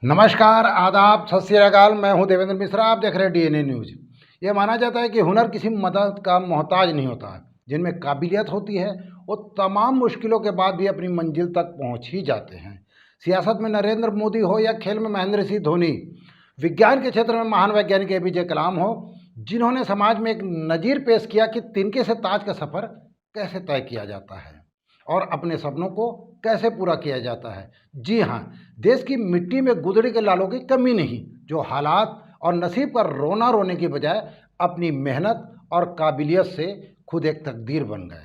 नमस्कार, आदाब, सत श्री अकाल। मैं हूं देवेंद्र मिश्रा। आप देख रहे हैं डीएनए न्यूज़। ये माना जाता है कि हुनर किसी मदद का मोहताज नहीं होता है। जिनमें काबिलियत होती है वो तमाम मुश्किलों के बाद भी अपनी मंजिल तक पहुंच ही जाते हैं। सियासत में नरेंद्र मोदी हो या खेल में महेंद्र सिंह धोनी, विज्ञान के क्षेत्र में महान वैज्ञानिक एपीजे कलाम हो, जिन्होंने समाज में एक नज़ीर पेश किया कि तिनके से ताज का सफ़र कैसे तय किया जाता है और अपने सपनों को कैसे पूरा किया जाता है। जी हाँ, देश की मिट्टी में गुदड़ी के लालों की कमी नहीं, जो हालात और नसीब का रोना रोने की बजाय अपनी मेहनत और काबिलियत से खुद एक तकदीर बन गए।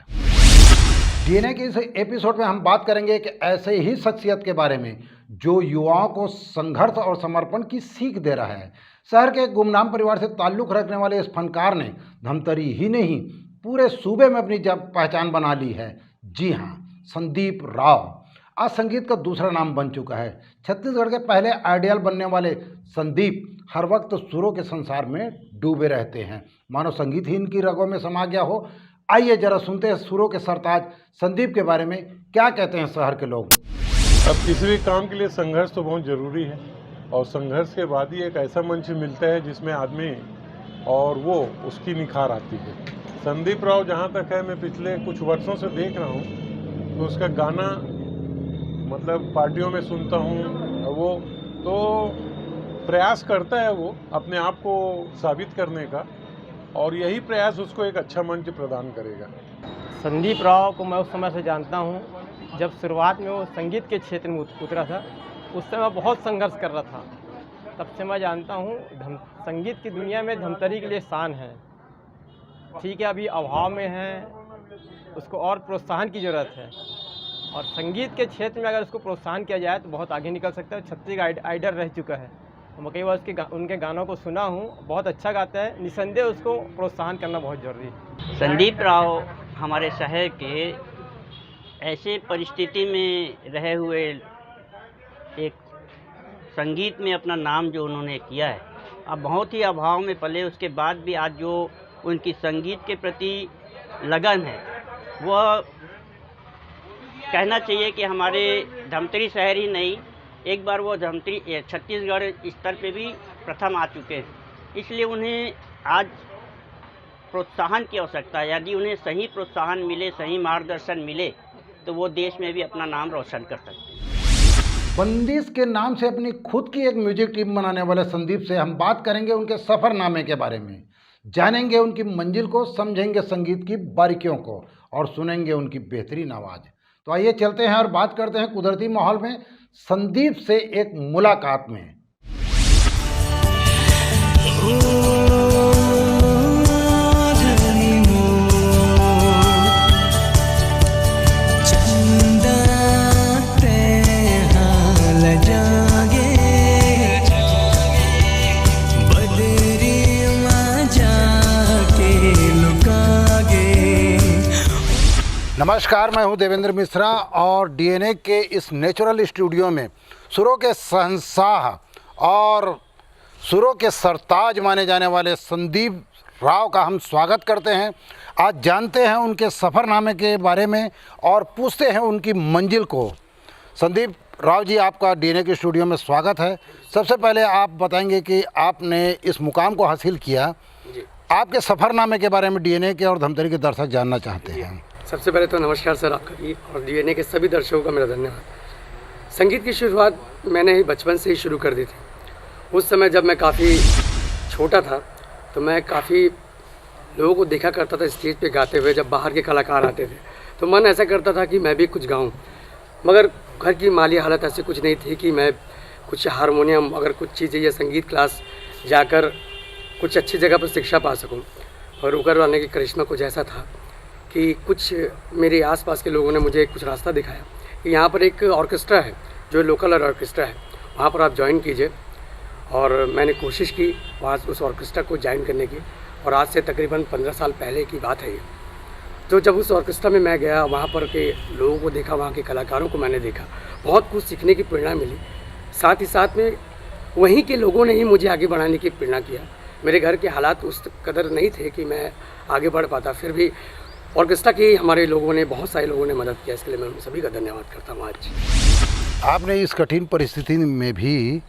डीएनए के इस एपिसोड में हम बात करेंगे एक ऐसे ही शख्सियत के बारे में जो युवाओं को संघर्ष और समर्पण की सीख दे रहा है। शहर के एक गुमनाम परिवार से ताल्लुक़ रखने वाले इस फनकार ने धमतरी ही नहीं, पूरे सूबे में अपनी पहचान बना ली है। जी हाँ, संदीप राव आज संगीत का दूसरा नाम बन चुका है। छत्तीसगढ़ के पहले आइडियल बनने वाले संदीप हर वक्त सुरों के संसार में डूबे रहते हैं, मानो संगीत ही इनकी रगों में समा गया हो। आइए जरा सुनते हैं सुरों के सरताज संदीप के बारे में क्या कहते हैं शहर के लोग। अब किसी भी काम के लिए संघर्ष तो बहुत ज़रूरी है और संघर्ष के बाद ही एक ऐसा मंच मिलता है जिसमें आदमी और वो उसकी निखार आती है। संदीप राव जहाँ तक है, मैं पिछले कुछ वर्षों से देख रहा हूँ तो उसका गाना मतलब पार्टियों में सुनता हूँ, वो तो प्रयास करता है वो अपने आप को साबित करने का, और यही प्रयास उसको एक अच्छा मंच प्रदान करेगा। संदीप राव को मैं उस समय से जानता हूँ जब शुरुआत में वो संगीत के क्षेत्र में उतरा था। उस समय बहुत संघर्ष कर रहा था, तब से मैं जानता हूँ संगीत की दुनिया में धमतरी के लिए शान है। ठीक है, अभी अभाव में है, उसको और प्रोत्साहन की ज़रूरत है और संगीत के क्षेत्र में अगर उसको प्रोत्साहन किया जाए तो बहुत आगे निकल सकता है। छत्तीसगढ़ आइडल रह चुका है, तो मैं कई बार उनके गानों को सुना हूँ, बहुत अच्छा गाता है। निसंदेह उसको प्रोत्साहन करना बहुत ज़रूरी है। संदीप राव हमारे शहर के ऐसे परिस्थिति में रहे हुए एक संगीत में अपना नाम जो उन्होंने किया है, अब बहुत ही अभाव में पले, उसके बाद भी आज जो उनकी संगीत के प्रति लगन है, वह कहना चाहिए कि हमारे धमतरी शहर ही नहीं, एक बार वो धमतरी छत्तीसगढ़ स्तर पे भी प्रथम आ चुके हैं। इसलिए उन्हें आज प्रोत्साहन की आवश्यकता है। यदि उन्हें सही प्रोत्साहन मिले, सही मार्गदर्शन मिले, तो वो देश में भी अपना नाम रोशन कर सकते हैं। बंदिश के नाम से अपनी खुद की एक म्यूजिक टीम बनाने वाले संदीप से हम बात करेंगे उनके सफ़रनामे के बारे में, जानेंगे उनकी मंजिल को, समझेंगे संगीत की बारीकियों को और सुनेंगे उनकी बेहतरीन आवाज़। तो आइए चलते हैं और बात करते हैं कुदरती माहौल में संदीप से एक मुलाकात में। नमस्कार, मैं हूं देवेंद्र मिश्रा और डीएनए के इस नेचुरल स्टूडियो में सुरों के शहंशाह और सुरों के सरताज माने जाने वाले संदीप राव का हम स्वागत करते हैं। आज जानते हैं उनके सफ़रनामे के बारे में और पूछते हैं उनकी मंजिल को। संदीप राव जी, आपका डीएनए के स्टूडियो में स्वागत है। सबसे पहले आप बताएंगे कि आपने इस मुकाम को हासिल किया, आपके सफ़रनामे के बारे में डीएनए के और धमतरी के दर्शक जानना चाहते हैं। सबसे पहले तो नमस्कार सर आपका भी, और डीएनए के सभी दर्शकों का मेरा धन्यवाद। संगीत की शुरुआत मैंने ही बचपन से ही शुरू कर दी थी। उस समय जब मैं काफ़ी छोटा था तो मैं काफ़ी लोगों को देखा करता था स्टेज पे गाते हुए। जब बाहर के कलाकार आते थे तो मन ऐसा करता था कि मैं भी कुछ गाऊं, मगर घर की माली हालत ऐसी कुछ नहीं थी कि मैं कुछ हारमोनियम अगर कुछ चीज़ें या संगीत क्लास जाकर कुछ अच्छी जगह पर शिक्षा पा सकूँ। और ऊपर वाले की करिश्मा कुछ ऐसा था कि कुछ मेरे आसपास के लोगों ने मुझे कुछ रास्ता दिखाया कि यहाँ पर एक ऑर्केस्ट्रा है जो लोकल ऑर्केस्ट्रा है, वहाँ पर आप ज्वाइन कीजिए। और मैंने कोशिश की वहाँ उस ऑर्केस्ट्रा को ज्वाइन करने की, और आज से तकरीबन 15 साल पहले की बात है ये। तो जब उस ऑर्केस्ट्रा में मैं गया, वहाँ पर के लोगों को देखा, वहाँ के कलाकारों को मैंने देखा, बहुत कुछ सीखने की प्रेरणा मिली। साथ ही साथ में वहीं के लोगों ने ही मुझे आगे बढ़ाने की प्रेरणा किया। मेरे घर के हालात उस कदर नहीं थे कि मैं आगे बढ़ पाता, फिर भी ऑर्केस्ट्रा की हमारे लोगों ने, बहुत सारे लोगों ने मदद किया। इसके लिए मैं उन सभी का धन्यवाद करता हूँ। आज आपने इस कठिन परिस्थिति में भी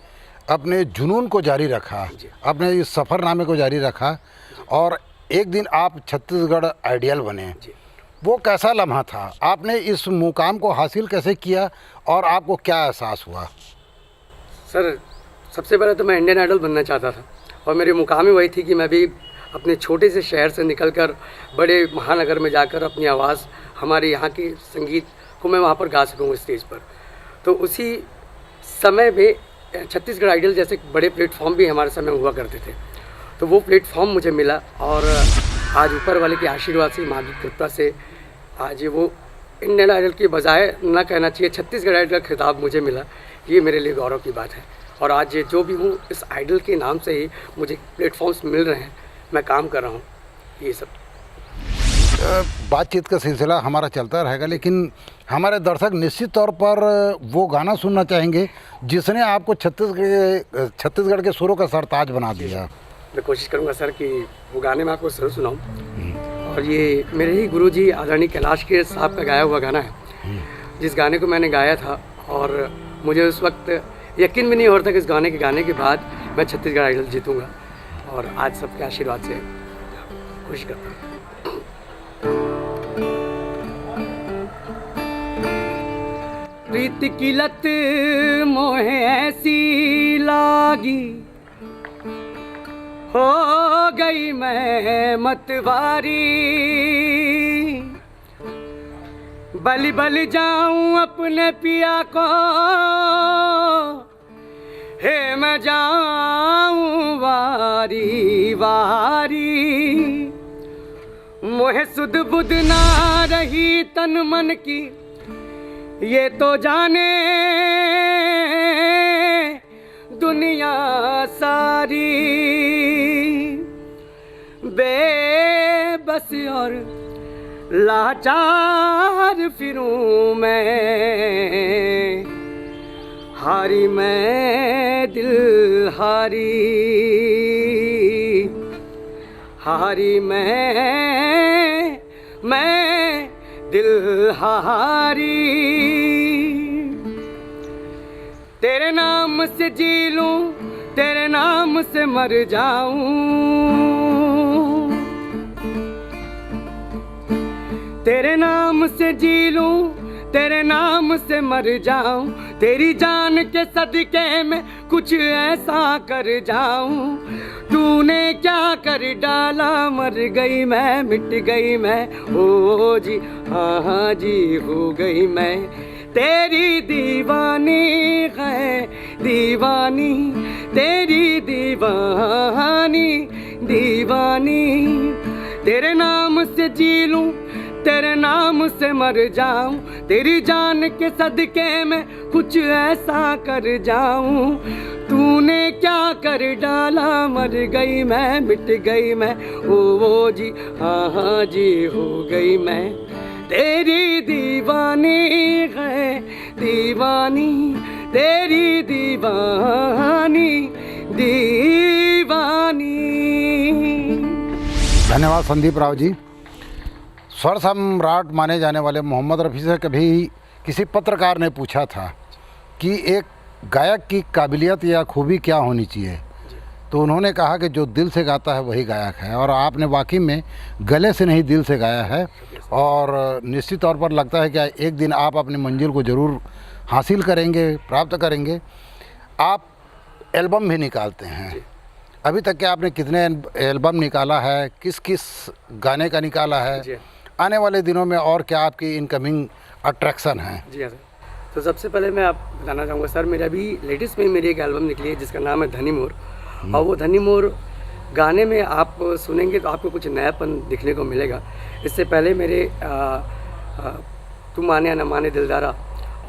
अपने जुनून को जारी रखा, अपने इस सफ़रनामे को जारी रखा और एक दिन आप छत्तीसगढ़ आइडियल बने। वो कैसा लम्हा था? आपने इस मुकाम को हासिल कैसे किया और आपको क्या एहसास हुआ? सर, सबसे पहले तो मैं इंडियन आइडल बनना चाहता था और मेरी मुकाम ही वही थी कि मैं भी अपने छोटे से शहर से निकलकर बड़े महानगर में जाकर अपनी आवाज़, हमारे यहाँ की संगीत को मैं वहाँ पर गा सकूँ स्टेज पर। तो उसी समय में छत्तीसगढ़ आइडल जैसे बड़े प्लेटफॉर्म भी हमारे समय हुआ करते थे, तो वो प्लेटफॉर्म मुझे मिला और आज ऊपर वाले के आशीर्वाद से, माँ की कृपा से आज वो इंडियन आइडल की बजाय ना कहना चाहिए छत्तीसगढ़ आइडल का खिताब मुझे मिला। ये मेरे लिए गौरव की बात है और आज जो भी हूँ इस आइडल के नाम से ही मुझे प्लेटफॉर्म्स मिल रहे हैं, मैं काम कर रहा हूँ। ये सब बातचीत का सिलसिला हमारा चलता रहेगा, लेकिन हमारे दर्शक निश्चित तौर पर वो गाना सुनना चाहेंगे जिसने आपको छत्तीसगढ़ के सुरों का सरताज बना दिया। मैं कोशिश करूंगा सर कि वो गाने में आपको जरूर सुनाऊं। और ये मेरे ही गुरुजी आदरणीय कैलाश खेर साहब का गाया हुआ गाना है, जिस गाने को मैंने गाया था और मुझे उस वक्त यकीन भी नहीं हो रहा था कि इस गाने के गाने के बाद मैं छत्तीसगढ़ आइडल जीतूँगा और आज सबके आशीर्वाद से कोशिश करता हूँ। प्रीत की लत मोहे ऐसी लागी, हो गई मैं मतवारी, बलि बलि जाऊं अपने पिया को, हे मैं जाऊं वारी वारी, मोहे सुध बुध ना रही तन मन की, ये तो जाने दुनिया सारी, बेबस और लाचार फिरूं मैं, हारी मैं दिल हारी, हारी मैं दिल हारी, तेरे नाम से जी लूं, तेरे नाम से मर जाऊं, तेरे नाम से जी लूं, तेरे नाम से मर जाऊं, तेरी जान के सदके में कुछ ऐसा कर जाऊं, तूने क्या कर डाला, मर गई मैं, मिट गई मैं, ओ जी हाँ जी हो गई मैं, तेरी दीवानी है दीवानी, तेरी दीवानी दीवानी, तेरे नाम से जी लूं, तेरे नाम से मर जाऊं, तेरी जान के सदके में कुछ ऐसा कर जाऊं, तूने क्या कर डाला, मर गई मैं, मिट गई मैं, ओ जी हाँ जी हो गई मैं, तेरी दीवानी है दीवानी, तेरी दीवानी दीवानी। धन्यवाद संदीप राव जी। स्वर सम्राट माने जाने वाले मोहम्मद रफ़ी से कभी किसी पत्रकार ने पूछा था कि एक गायक की काबिलियत या खूबी क्या होनी चाहिए, तो उन्होंने कहा कि जो दिल से गाता है वही गायक है, और आपने वाकई में गले से नहीं दिल से गाया है और निश्चित तौर पर लगता है कि एक दिन आप अपनी मंजिल को ज़रूर हासिल करेंगे, प्राप्त करेंगे। आप एल्बम भी निकालते हैं, अभी तक के आपने कितने एल्बम निकाला है, किस किस गाने का निकाला है, आने वाले दिनों में और क्या आपकी इनकमिंग अट्रैक्शन है? जी हाँ सर, तो सबसे पहले मैं आप बताना चाहूँगा सर, मेरा अभी लेटेस्ट में मेरी एक एल्बम निकली है जिसका नाम है धनी मोर, और वो धनी मोर गाने में आप सुनेंगे तो आपको कुछ नयापन दिखने को मिलेगा। इससे पहले मेरे तुम माने या न माने दिलदारा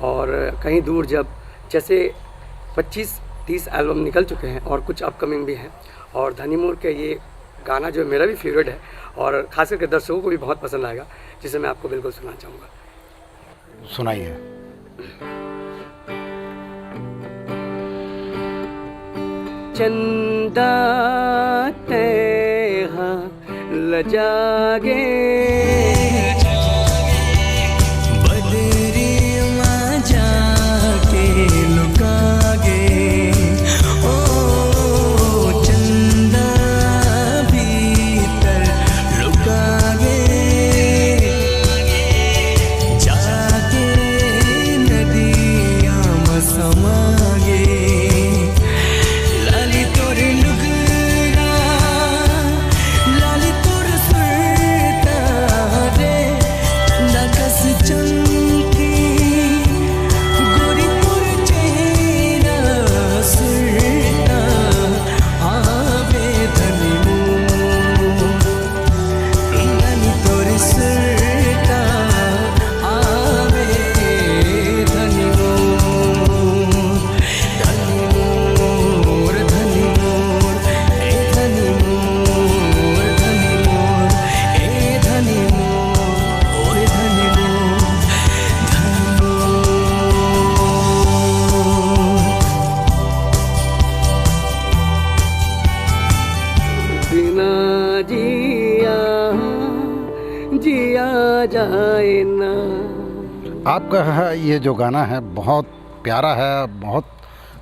और कहीं दूर जब जैसे 25-30 एल्बम निकल चुके हैं और कुछ अपकमिंग भी हैं, और धनी मोर के ये गाना जो मेरा भी फेवरेट है और खास करके दर्शकों को भी बहुत पसंद आएगा, जिसे मैं आपको बिल्कुल सुनाना चाहूँगा। सुनाइए। चंदा तेहा लजागे, बदरी मां जाके लुकागे, ओ किनारे। आपका ये जो गाना है बहुत प्यारा है, बहुत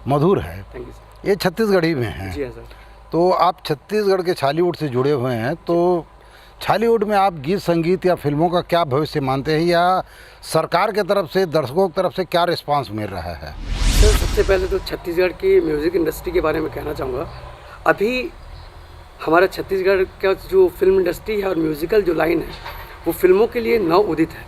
मधुर है। Thank you sir. ये छत्तीसगढ़ी में है। जी हाँ सर। तो आप छत्तीसगढ़ के छालीवुड से जुड़े हुए हैं, तो छालीवुड में आप गीत संगीत या फिल्मों का क्या भविष्य मानते हैं, या सरकार के तरफ से, दर्शकों की तरफ से क्या रिस्पांस मिल रहा है? सर सबसे पहले तो छत्तीसगढ़ की म्यूज़िक इंडस्ट्री के बारे में कहना चाहूँगा। अभी हमारा छत्तीसगढ़ का जो फिल्म इंडस्ट्री है और म्यूज़िकल जो लाइन है वो फिल्मों के लिए नव उदित है।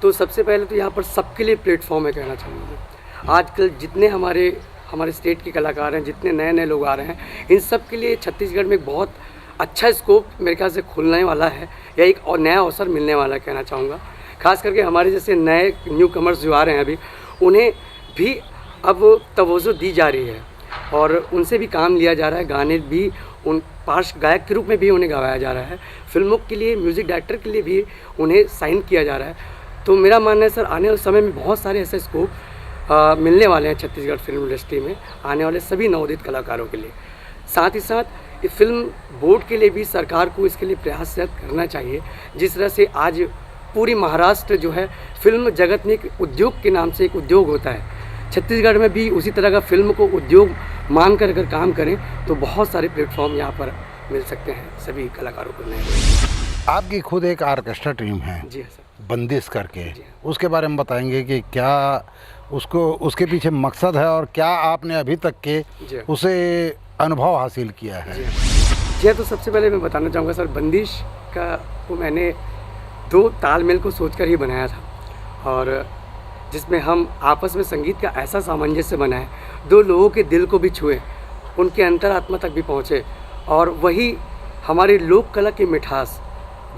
तो सबसे पहले तो यहाँ पर सबके लिए प्लेटफॉर्म है कहना चाहूँगा। आजकल जितने हमारे स्टेट के कलाकार हैं, जितने नए नए लोग आ रहे हैं, इन सब के लिए छत्तीसगढ़ में एक बहुत अच्छा स्कोप मेरे ख्याल से खुलने वाला है, या एक और नया अवसर मिलने वाला है कहना चाहूँगा। खास करके हमारे जैसे नए न्यू कमर्स जो आ रहे हैं अभी, उन्हें भी अब तवज्जो दी जा रही है और उनसे भी काम लिया जा रहा है। गाने भी उन पार्श्व गायक के रूप में भी उन्हें गवाया जा रहा है। फिल्मों के लिए, म्यूज़िक डायरेक्टर के लिए भी उन्हें साइन किया जा रहा है। तो मेरा मानना है सर, आने वाले समय में बहुत सारे ऐसे स्कोप मिलने वाले हैं छत्तीसगढ़ फिल्म इंडस्ट्री में, आने वाले सभी नवोदित कलाकारों के लिए। साथ ही साथ फिल्म बोर्ड के लिए भी सरकार को इसके लिए प्रयासरत करना चाहिए। जिस तरह से आज पूरी महाराष्ट्र जो है फिल्म जगत में एक उद्योग के नाम से एक उद्योग होता है, छत्तीसगढ़ में भी उसी तरह का फिल्म को उद्योग मान कर अगर काम करें तो बहुत सारे प्लेटफॉर्म यहाँ पर मिल सकते हैं सभी कलाकारों को नए। आपकी खुद एक ऑर्केस्ट्रा टीम है, जी हाँ सर। बंदिश करके, जी हाँ। उसके बारे में बताएंगे कि क्या उसके पीछे मकसद है और क्या आपने अभी तक के जी हाँ। उसे अनुभव हासिल किया है? जी हाँ, तो सबसे पहले मैं बताना चाहूँगा सर, बंदिश का को मैंने 2 तालमेल को सोचकर ही बनाया था, और जिसमें हम आपस में संगीत का ऐसा सामंजस्य बनाए, 2 लोगों के दिल को भी छुए, उनके अंतरात्मा तक भी पहुँचे, और वही हमारी लोक कला की मिठास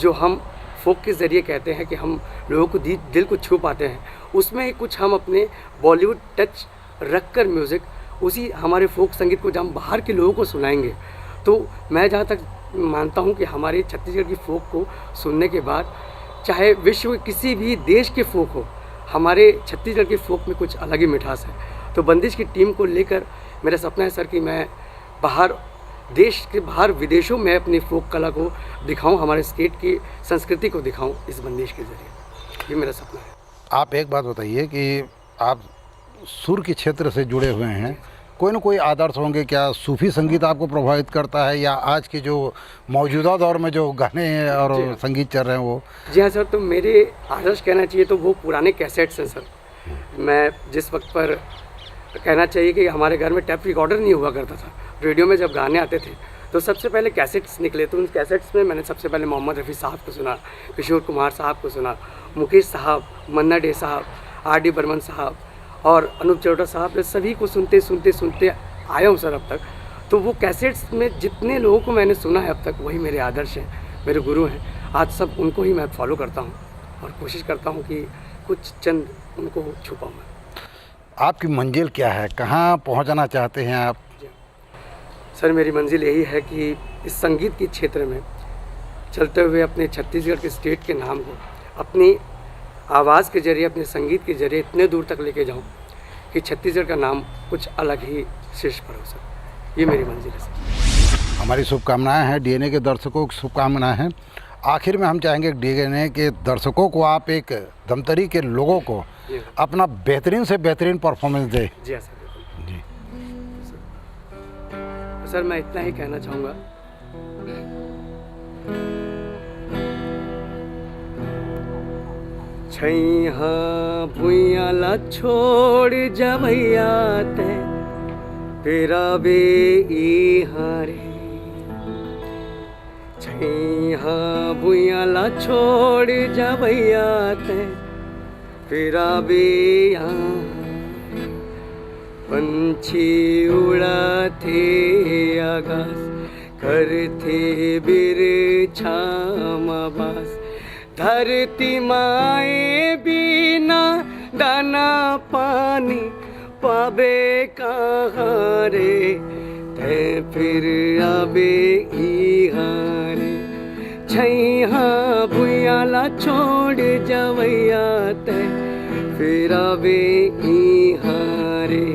जो हम फोक के ज़रिए कहते हैं कि हम लोगों को दिल को छू पाते हैं, उसमें ही कुछ हम अपने बॉलीवुड टच रख कर म्यूज़िक, उसी हमारे फोक संगीत को जब हम बाहर के लोगों को सुनाएंगे, तो मैं जहाँ तक मानता हूँ कि हमारे छत्तीसगढ़ की फोक को सुनने के बाद, चाहे विश्व के किसी भी देश के फोक हो, हमारे छत्तीसगढ़ की फोक में कुछ अलग ही मिठास है। तो बंदिश की टीम को लेकर मेरा सपना है सर कि मैं बाहर, देश के बाहर, विदेशों में अपनी फोक कला को दिखाऊं, हमारे स्टेट की संस्कृति को दिखाऊं इस बंदिश के ज़रिए। ये मेरा सपना है। आप एक बात बताइए कि आप सुर के क्षेत्र से जुड़े हुए हैं, कोई ना कोई आदर्श होंगे, क्या सूफी संगीत आपको प्रभावित करता है, या आज के जो मौजूदा दौर में जो गाने और संगीत चल रहे हैं वो? जी हाँ सर, तो मेरे आदर्श कहना चाहिए तो वो पुराने कैसेट्स हैं सर। मैं जिस वक्त पर कहना चाहिए कि हमारे घर में टेप रिकॉर्डर नहीं हुआ करता था, रेडियो में जब गाने आते थे तो सबसे पहले कैसेट्स निकले, तो उन कैसेट्स में मैंने सबसे पहले मोहम्मद रफ़ी साहब को सुना, किशोर कुमार साहब को सुना, मुकेश साहब, मन्ना डे साहब, आर.डी. बर्मन साहब और अनूप जलोटा साहब, सभी को सुनते सुनते सुनते आया हूँ सर अब तक। तो वो कैसेट्स में जितने लोगों को मैंने सुना है अब तक, वही मेरे आदर्श हैं, मेरे गुरु हैं। आज सब उनको ही मैं फॉलो करता हूँ और कोशिश करता हूँ कि कुछ चंद उनको छुपाऊँ मैं। आपकी मंजिल क्या है, कहाँ पहुँचना चाहते हैं आप? सर मेरी मंजिल यही है कि इस संगीत के क्षेत्र में चलते हुए अपने छत्तीसगढ़ के स्टेट के नाम को अपनी आवाज़ के जरिए, अपने संगीत के जरिए इतने दूर तक लेके जाऊं कि छत्तीसगढ़ का नाम कुछ अलग ही शीर्ष पर हो सर। ये मेरी मंजिल है सर। हमारी शुभकामनाएं हैं, डीएनए के दर्शकों की शुभकामनाएं हैं। आखिर में हम चाहेंगे डीएनए के दर्शकों को, आप एक धमतरी के लोगों को अपना बेहतरीन से बेहतरीन परफॉर्मेंस दें। जी हाँ सर, बिल्कुल जी। सर मैं इतना ही कहना चाहूँगा, छैहा भुइया ला छोड़ जवैया ते तेरा बे हारे, छैहा भुइया ला छोड़ जवैया ते तेरा बे पंछी उड़ाते आकाश, करते बिरछा आवाज, धरती माए बिना दाना पानी पावे कहाँ रे, ते फिर आबे हारे, छैहा भुइया ला छोड़ जवैया ते फिर आबे हारे,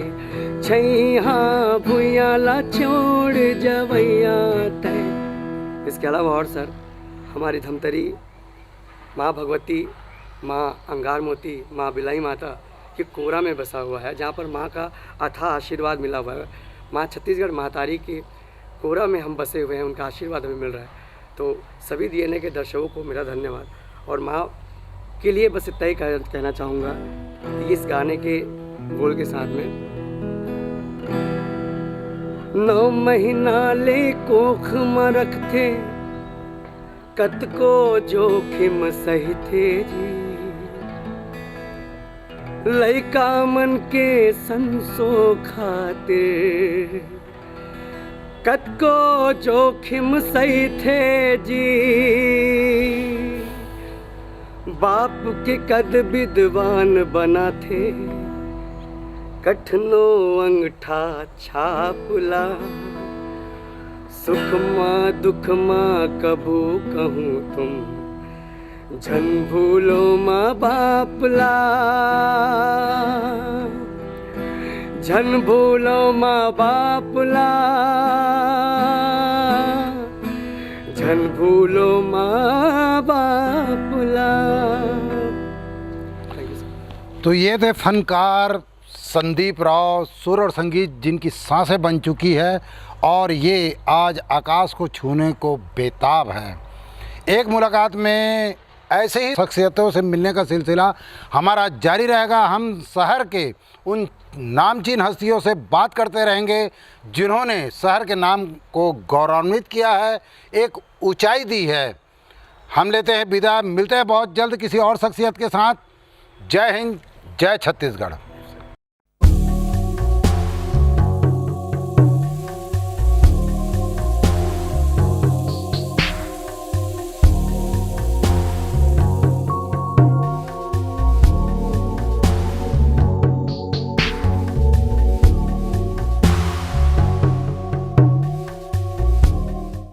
छैहा भुइया ला छोड़ जवैया ते। इसके अलावा और सर हमारी धमतरी माँ भगवती माँ अंगार मोती, माँ बिलाई माता ये कोरा में बसा हुआ है, जहाँ पर माँ का अथाह आशीर्वाद मिला हुआ है। माँ छत्तीसगढ़ महतारी के कोरा में हम बसे हुए हैं, उनका आशीर्वाद हमें मिल रहा है। तो सभी डीएनए के दर्शकों को मेरा धन्यवाद। और माँ के लिए बस इतना ही कहना चाहूँगा कि इस गाने के बोल के साथ में 9 महीना ले कोख में रखते कत को जोखिम सही थे जी, लइका मन के संसो खातिर कत को जोखिम सही थे जी, बाप के कद विद्वान बना थे कठनो अंगठा छापला, सुख माँ दुख माँ कबू कहूँ तुम झन भूलो माँ बापला, झन भूलो माँ बापला, झन भूलो माँ बापला। तो ये थे फनकार संदीप राव, सुर और संगीत जिनकी सांसें बन चुकी है और ये आज आकाश को छूने को बेताब है। एक मुलाकात में ऐसे ही शख्सियतों से मिलने का सिलसिला हमारा जारी रहेगा। हम शहर के उन नामचीन हस्तियों से बात करते रहेंगे जिन्होंने शहर के नाम को गौरवान्वित किया है, एक ऊंचाई दी है। हम लेते हैं विदा, मिलते हैं बहुत जल्द किसी और शख्सियत के साथ। जय हिंद, जय छत्तीसगढ़।